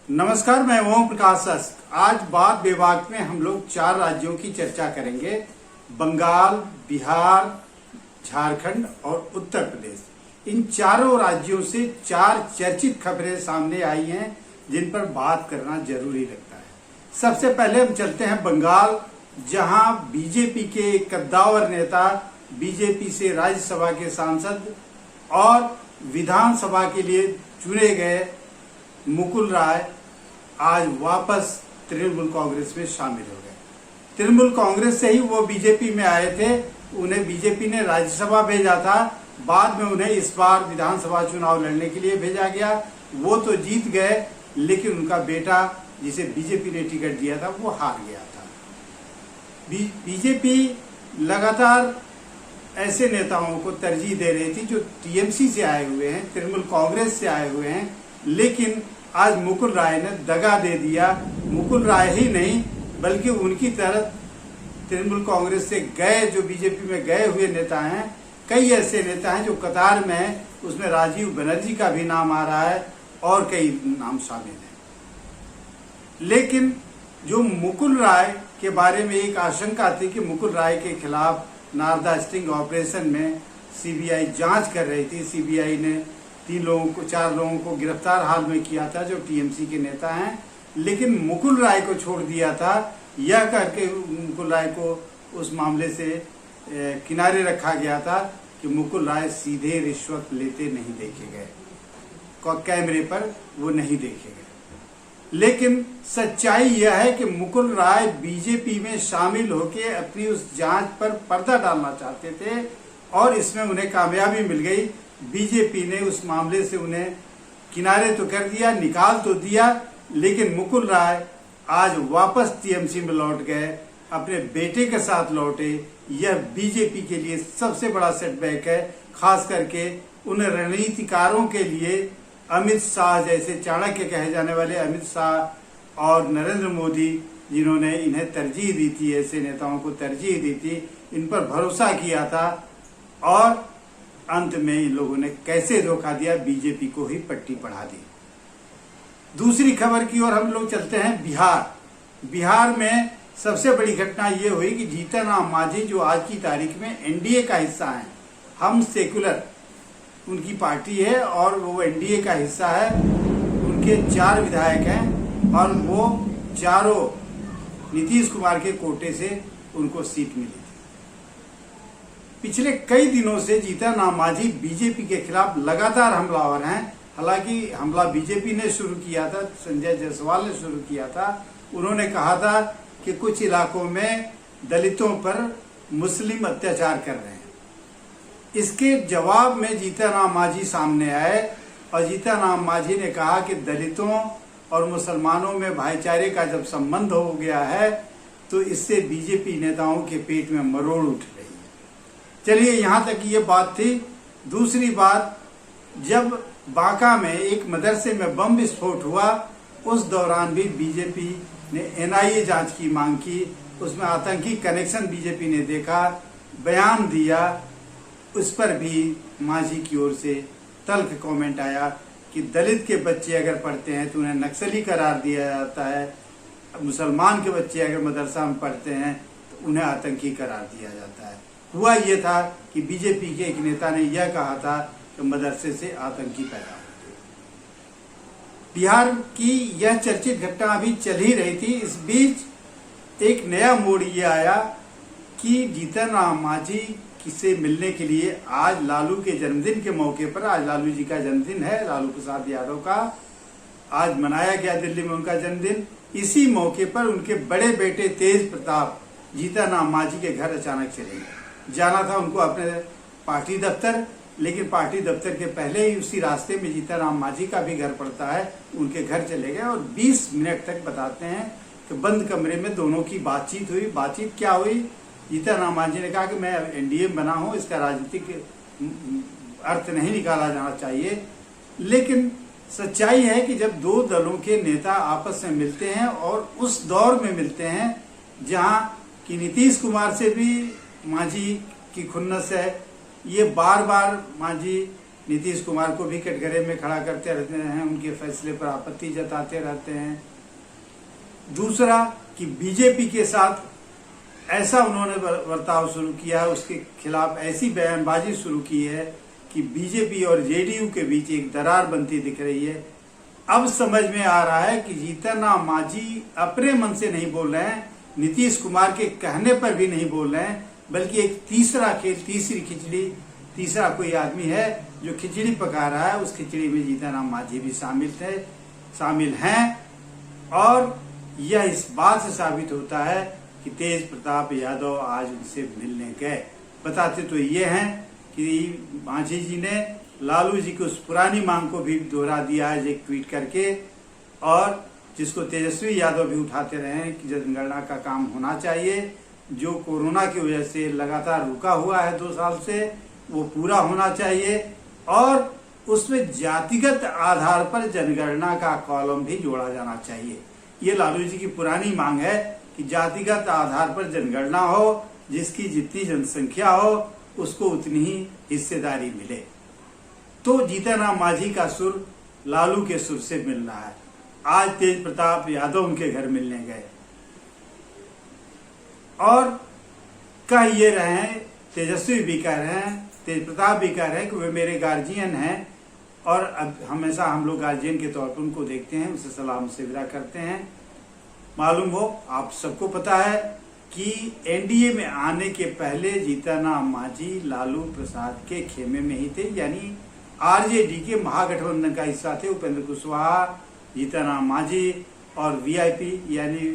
नमस्कार, मैं ओम प्रकाश। आज बात विभाग में हम लोग 4 राज्यों की चर्चा करेंगे। बंगाल, बिहार, झारखंड और उत्तर प्रदेश। इन चारों राज्यों से 4 चर्चित खबरें सामने आई हैं जिन पर बात करना जरूरी लगता है। सबसे पहले हम चलते हैं बंगाल, जहां बीजेपी के एक कद्दावर नेता, बीजेपी से राज्यसभा के सांसद और विधानसभा के लिए चुने गए मुकुल राय आज वापस तृणमूल कांग्रेस में शामिल हो गए। तृणमूल कांग्रेस से ही वो बीजेपी में आए थे। उन्हें बीजेपी ने राज्यसभा भेजा था, बाद में उन्हें इस बार विधानसभा चुनाव लड़ने के लिए भेजा गया। वो तो जीत गए, लेकिन उनका बेटा जिसे बीजेपी ने टिकट दिया था वो हार गया था। बीजेपी लगातार ऐसे नेताओं को तरजीह दे रही थी जो टीएमसी से आए हुए हैं, तृणमूल कांग्रेस से आए हुए हैं, लेकिन आज मुकुल राय ने दगा दे दिया। मुकुल राय ही नहीं बल्कि उनकी तरफ तृणमूल कांग्रेस से गए, जो बीजेपी में गए हुए नेता हैं, कई ऐसे नेता हैं जो कतार में हैं। उसमें राजीव बनर्जी का भी नाम आ रहा है और कई नाम शामिल हैं। लेकिन जो मुकुल राय के बारे में एक आशंका थी कि मुकुल राय के खिलाफ नारदा स्टिंग ऑपरेशन में सीबीआई जांच कर रही थी। सीबीआई ने 4 लोगों को गिरफ्तार हाल में किया था जो टीएमसी के नेता हैं, लेकिन मुकुल राय को छोड़ दिया था। यह करके मुकुल राय को उस मामले से किनारे रखा गया था कि मुकुल राय सीधे रिश्वत लेते नहीं देखे गए, कैमरे पर वो नहीं देखे गए। लेकिन सच्चाई यह है कि मुकुल राय बीजेपी में शामिल होकर अपनी उस जांच पर पर्दा डालना चाहते थे और इसमें उन्हें कामयाबी मिल गई। बीजेपी ने उस मामले से उन्हें किनारे तो कर दिया, निकाल तो दिया, लेकिन मुकुल राय आज वापस टीएमसी में लौट गए, अपने बेटे के साथ लौटे। यह बीजेपी के लिए सबसे बड़ा सेटबैक है, खास करके उन रणनीतिकारों के लिए, अमित शाह जैसे चाणक्य कहे जाने वाले अमित शाह और नरेंद्र मोदी, जिन्होंने इन्हें तरजीह दी थी, ऐसे नेताओं को तरजीह दी थी, इन पर भरोसा किया था और अंत में इन लोगों ने कैसे धोखा दिया, बीजेपी को ही पट्टी पढ़ा दी। दूसरी खबर की ओर हम लोग चलते हैं बिहार। बिहार में सबसे बड़ी घटना यह हुई कि जीतन राम मांझी, जो आज की तारीख में एनडीए का हिस्सा है, हम सेकुलर उनकी पार्टी है और वो एनडीए का हिस्सा है। उनके 4 विधायक हैं और वो चारों नीतीश कुमार के कोटे से उनको सीट मिली थी। पिछले कई दिनों से जीतन राम मांझी बीजेपी के खिलाफ लगातार हमलावर हैं। हालांकि हमला बीजेपी ने शुरू किया था, संजय जायसवाल ने शुरू किया था। उन्होंने कहा था कि कुछ इलाकों में दलितों पर मुस्लिम अत्याचार कर रहे हैं। इसके जवाब में जीतन राम मांझी सामने आए और जीतन राम मांझी ने कहा कि दलितों और मुसलमानों में भाईचारे का जब संबंध हो गया है तो इससे बीजेपी नेताओं के पेट में मरोड़ उठ रही है। चलिए, यहां तक ये बात थी। दूसरी बात, जब बांका में एक मदरसे में बम विस्फोट हुआ, उस दौरान भी बीजेपी ने एनआईए जांच की मांग की। उसमें आतंकी कनेक्शन बीजेपी ने देखा, बयान दिया। उस पर भी मांझी की ओर से तल्ख कमेंट आया कि दलित के बच्चे अगर पढ़ते हैं तो उन्हें नक्सली करार दिया जाता है, मुसलमान के बच्चे अगर मदरसा में पढ़ते हैं तो उन्हें आतंकी करार दिया जाता है। हुआ ये था कि बीजेपी के एक नेता ने यह कहा था कि मदरसे से आतंकी पैदा होते हैं। बिहार की यह चर्चित घटना अभी चल ही रही थी। इस बीच एक नया मोड़ ये आया कि जीतन राम मांझी से मिलने के लिए आज लालू के जन्मदिन के मौके पर, आज लालू जी का जन्मदिन है, लालू प्रसाद यादव का, आज मनाया गया दिल्ली में उनका जन्मदिन। इसी मौके पर उनके बड़े बेटे तेज प्रताप जीतन राम मांझी के घर अचानक चले गए। जाना था उनको अपने पार्टी दफ्तर, लेकिन पार्टी दफ्तर के पहले ही उसी रास्ते में जीतन राम मांझी का भी घर पड़ता है, उनके घर चले गए और 20 मिनट तक बताते हैं कि बंद कमरे में दोनों की बातचीत हुई। बातचीत क्या हुई? जीतन राम मांझी ने कहा कि मैं एनडीए में बना हूं, इसका राजनीतिक अर्थ नहीं निकाला जाना चाहिए। लेकिन सच्चाई है कि जब 2 दलों के नेता आपस में मिलते हैं और उस दौर में मिलते हैं जहां कि नीतीश कुमार से भी मांझी की खुन्नस है, ये बार बार मांझी नीतीश कुमार को भी कटघरे में खड़ा करते रहते हैं, उनके फैसले पर आपत्ति जताते रहते हैं। दूसरा कि बीजेपी के साथ ऐसा उन्होंने बर्ताव शुरू किया है, उसके खिलाफ ऐसी बयानबाजी शुरू की है कि बीजेपी और जेडीयू के बीच एक दरार बनती दिख रही है। अब समझ में आ रहा है कि जीतन राम मांझी अपने मन से नहीं बोल रहे हैं, नीतीश कुमार के कहने पर भी नहीं बोल रहे हैं, बल्कि एक तीसरा खेल, तीसरी खिचड़ी, तीसरा कोई आदमी है जो खिचड़ी पका रहा है। उस खिचड़ी में जीतन राम मांझी भी शामिल हैं। और यह इस बात से साबित होता है कि तेज प्रताप यादव आज उनसे मिलने गए। बताते तो ये हैं कि मांझी जी ने लालू जी की उस पुरानी मांग को भी दोहरा दिया है एक ट्वीट करके, और जिसको तेजस्वी यादव भी उठाते रहे हैं कि जनगणना का काम होना चाहिए, जो कोरोना की वजह से लगातार रुका हुआ है 2 साल से, वो पूरा होना चाहिए। और उसमें जातिगत आधार पर जनगणना का कॉलम भी जोड़ा जाना चाहिए। ये लालू जी की पुरानी मांग है कि जातिगत आधार पर जनगणना हो, जिसकी जितनी जनसंख्या हो उसको उतनी ही हिस्सेदारी मिले। तो जीतन राम मांझी का सुर लालू के सुर से मिल रहा है। आज तेज प्रताप यादव उनके घर मिलने गए और कह ये रहे हैं, तेजस्वी भी कह रहे हैं, तेज प्रताप भी कह रहे हैं कि वे मेरे गार्जियन हैं और अब हमेशा हम लोग गार्जियन के तौर पर उनको देखते हैं, उसे सलाम से विदा करते हैं। मालूम हो, आप सबको पता है कि एनडीए में आने के पहले जीतन राम मांझी लालू प्रसाद के खेमे में ही थे, यानी आरजेडी के महागठबंधन का हिस्सा थे। उपेंद्र कुशवाहा, जीतन राम मांझी और वीआईपी यानी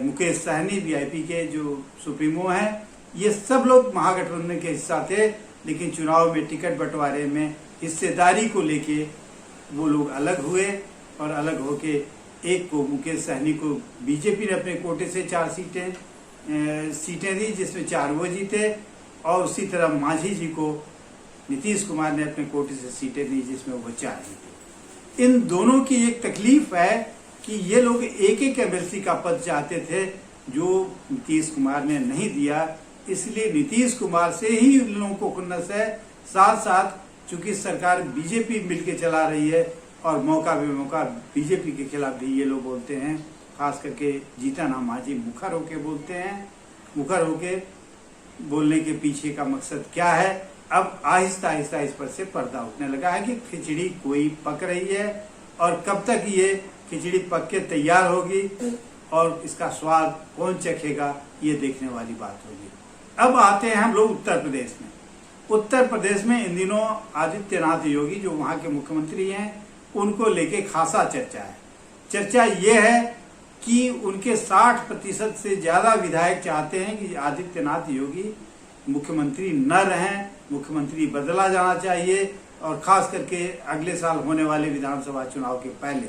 मुकेश सहनी वीआईपी के जो सुप्रीमो हैं, ये सब लोग महागठबंधन के हिस्सा थे। लेकिन चुनाव में टिकट बंटवारे में हिस्सेदारी को लेके वो लोग अलग हुए और अलग होके एक को, मुकेश सहनी को बीजेपी ने अपने कोटे से 4 सीटें दी, जिसमें 4 वो जीते, और उसी तरह मांझी जी को नीतीश कुमार ने अपने कोटे से सीटें दी, जिसमें वो 4 जीते। इन दोनों की एक तकलीफ है कि ये लोग एक एमएलसी का पद चाहते थे, जो नीतीश कुमार ने नहीं दिया। इसलिए नीतीश कुमार से ही उन लोगों को खुन्नस है। साथ साथ चूंकि सरकार बीजेपी मिलके चला रही है और मौका बेमौका बीजेपी के खिलाफ भी ये लोग बोलते हैं, खास करके जीतन राम मांझी मुखर होके बोलते हैं। मुखर होके बोलने के पीछे का मकसद क्या है, अब आहिस्ता आहिस्ता इस पर से पर्दा उठने लगा है कि खिचड़ी कोई पक रही है और कब तक ये खिचड़ी पक के तैयार होगी और इसका स्वाद कौन चखेगा, ये देखने वाली बात होगी। अब आते हैं हम लोग उत्तर प्रदेश में। उत्तर प्रदेश में इन दिनों आदित्यनाथ योगी जो वहां के मुख्यमंत्री हैं, उनको लेके खासा चर्चा है। चर्चा ये है कि उनके 60% से ज्यादा विधायक चाहते हैं कि आदित्यनाथ योगी मुख्यमंत्री न रहें, मुख्यमंत्री बदला जाना चाहिए, और खास करके अगले साल होने वाले विधानसभा चुनाव के पहले,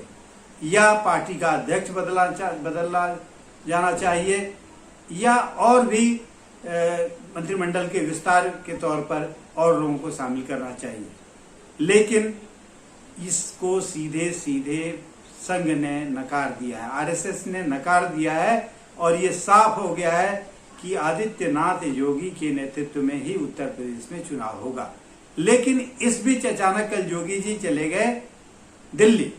या पार्टी का अध्यक्ष बदलना जाना चाहिए, या और भी मंत्रिमंडल के विस्तार के तौर पर और लोगों को शामिल करना चाहिए। लेकिन इसको सीधे सीधे संघ ने नकार दिया है, आरएसएस ने नकार दिया है, और ये साफ हो गया है कि आदित्यनाथ योगी के नेतृत्व में ही उत्तर प्रदेश में चुनाव होगा। लेकिन इस बीच अचानक कल योगी जी चले गए दिल्ली,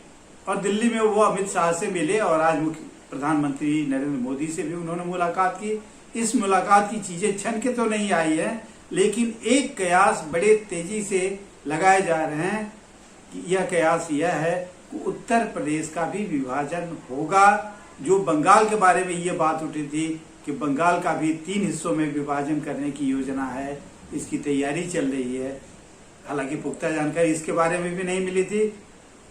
और दिल्ली में वो अमित शाह से मिले और आज प्रधानमंत्री नरेंद्र मोदी से भी उन्होंने मुलाकात की। इस मुलाकात की चीजें छन के तो नहीं आई है, लेकिन एक कयास बड़े तेजी से लगाए जा रहे हैं कि यह कयास यह है कि उत्तर प्रदेश का भी विभाजन होगा। जो बंगाल के बारे में ये बात उठी थी कि बंगाल का भी 3 हिस्सों में विभाजन करने की योजना है, इसकी तैयारी चल रही है। हालांकि पुख्ता जानकारी इसके बारे में भी नहीं मिली थी।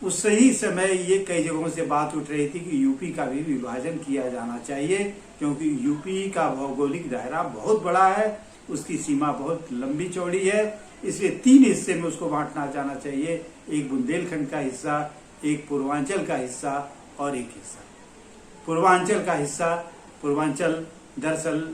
उस सही समय ये कई जगहों से बात उठ रही थी कि यूपी का भी विभाजन किया जाना चाहिए, क्योंकि यूपी का भौगोलिक दायरा बहुत बड़ा है, उसकी सीमा बहुत लंबी चौड़ी है, इसलिए 3 हिस्से में उसको बांटना जाना चाहिए। एक बुंदेलखंड का हिस्सा, एक पूर्वांचल का हिस्सा और एक हिस्सा। पूर्वांचल का हिस्सा, पूर्वांचल दरअसल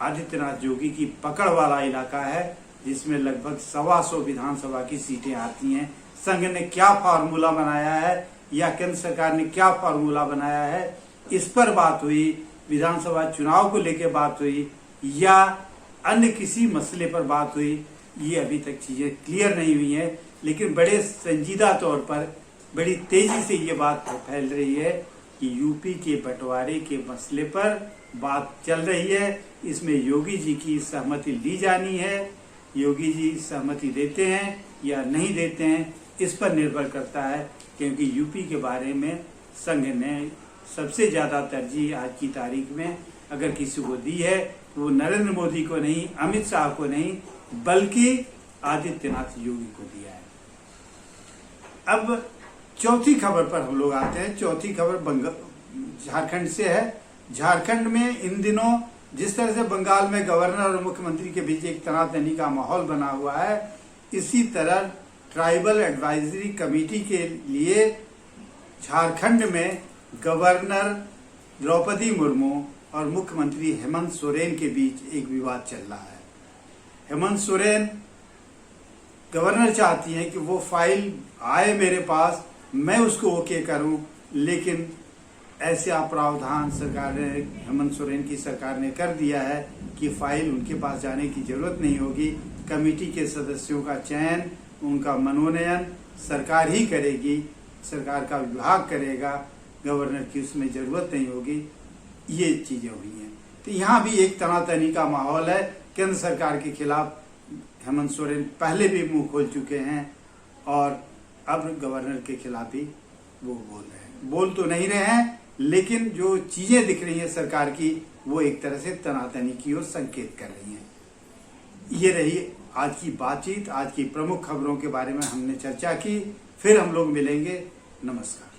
आदित्यनाथ योगी की पकड़ वाला इलाका है, जिसमें लगभग 125 विधानसभा की सीटें आती हैं। संघ ने क्या फार्मूला बनाया है या केंद्र सरकार ने क्या फार्मूला बनाया है, इस पर बात हुई, विधानसभा चुनाव को लेकर बात हुई या अन्य किसी मसले पर बात हुई, ये अभी तक चीजें क्लियर नहीं हुई हैं, लेकिन बड़े संजीदा तौर पर बड़ी तेजी से ये बात फैल रही है कि यूपी के बंटवारे के मसले पर बात चल रही है। इसमें योगी जी की सहमति ली जानी है। योगी जी सहमति देते हैं या नहीं देते हैं, इस पर निर्भर करता है, क्योंकि यूपी के बारे में संघ ने सबसे ज्यादा तरजीह आज की तारीख में अगर किसी को दी है तो वो नरेंद्र मोदी को नहीं, अमित शाह को नहीं, बल्कि आदित्यनाथ योगी को दिया है। अब चौथी खबर पर हम लोग आते हैं। चौथी खबर झारखंड से है। झारखंड में इन दिनों जिस तरह से बंगाल में गवर्नर और मुख्यमंत्री के बीच एक तनातनी का माहौल बना हुआ है, इसी तरह ट्राइबल एडवाइजरी कमेटी के लिए झारखंड में गवर्नर द्रौपदी मुर्मू और मुख्यमंत्री हेमंत सोरेन के बीच एक विवाद चल रहा है। हेमंत सोरेन, गवर्नर चाहती हैं कि वो फाइल आए मेरे पास, मैं उसको ओके करूं, लेकिन ऐसा प्रावधान सरकार ने, हेमंत सोरेन की सरकार ने कर दिया है कि फाइल उनके पास जाने की जरूरत नहीं होगी। कमेटी के सदस्यों का चयन, उनका मनोनयन सरकार ही करेगी, सरकार का विभाग करेगा, गवर्नर की उसमें जरूरत नहीं होगी। ये चीजें हुई हैं। तो यहाँ भी एक तनातनी का माहौल है। केंद्र सरकार के खिलाफ हेमंत सोरेन पहले भी मुंह खोल चुके हैं और अब गवर्नर के खिलाफ भी वो बोल रहे हैं। बोल तो नहीं रहे हैं, लेकिन जो चीजें दिख रही हैं सरकार की, वो एक तरह से तनातनी की ओर संकेत कर रही हैं। ये रही आज की बातचीत। आज की प्रमुख खबरों के बारे में हमने चर्चा की। फिर हम लोग मिलेंगे। नमस्कार।